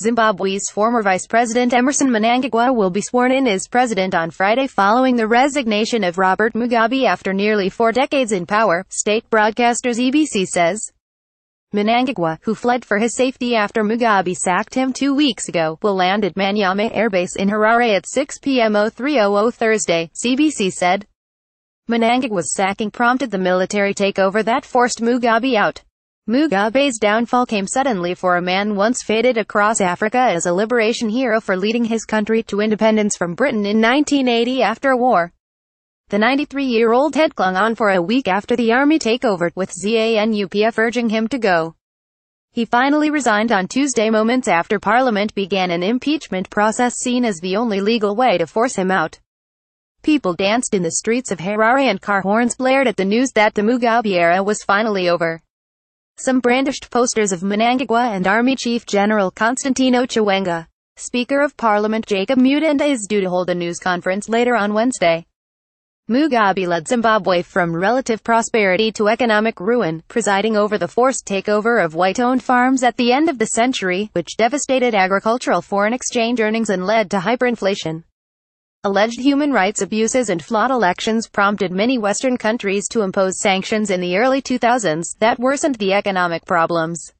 Zimbabwe's former Vice President Emmerson Mnangagwa will be sworn in as president on Friday following the resignation of Robert Mugabe after nearly 4 decades in power, state broadcasters EBC says. Mnangagwa, who fled for his safety after Mugabe sacked him 2 weeks ago, will land at Manyame Airbase in Harare at 6 p.m. 0300 Thursday, CBC said. Mnangagwa's sacking prompted the military takeover that forced Mugabe out. Mugabe's downfall came suddenly for a man once feted across Africa as a liberation hero for leading his country to independence from Britain in 1980 after a war. The 93-year-old had clung on for a week after the army takeover, with ZANU-PF urging him to go. He finally resigned on Tuesday moments after Parliament began an impeachment process seen as the only legal way to force him out. People danced in the streets of Harare and car horns blared at the news that the Mugabe era was finally over. Some brandished posters of Mnangagwa and Army Chief General Constantino Chiwenga. Speaker of Parliament Jacob Mutanda is due to hold a news conference later on Wednesday. Mugabe led Zimbabwe from relative prosperity to economic ruin, presiding over the forced takeover of white-owned farms at the end of the century, which devastated agricultural foreign exchange earnings and led to hyperinflation. Alleged human rights abuses and flawed elections prompted many Western countries to impose sanctions in the early 2000s that worsened the economic problems.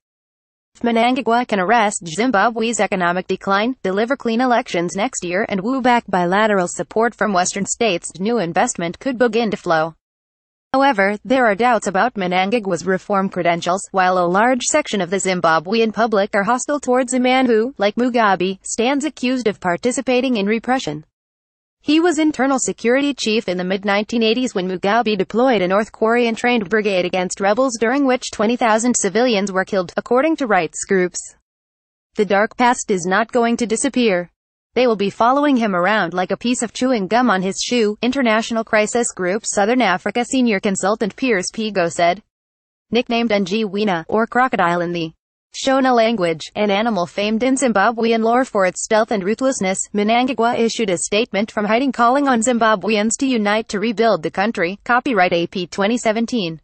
If Mnangagwa can arrest Zimbabwe's economic decline, deliver clean elections next year, and woo back bilateral support from Western states, new investment could begin to flow. However, there are doubts about Mnangagwa's reform credentials, while a large section of the Zimbabwean public are hostile towards a man who, like Mugabe, stands accused of participating in repression. He was internal security chief in the mid-1980s when Mugabe deployed a North Korean-trained brigade against rebels during which 20,000 civilians were killed, according to rights groups. The dark past is not going to disappear. They will be following him around like a piece of chewing gum on his shoe, International Crisis Group Southern Africa senior consultant Piers Pigo said. Nicknamed Ngwina, or crocodile in the Shona language, an animal famed in Zimbabwean lore for its stealth and ruthlessness, Mnangagwa issued a statement from hiding calling on Zimbabweans to unite to rebuild the country. Copyright AP 2017.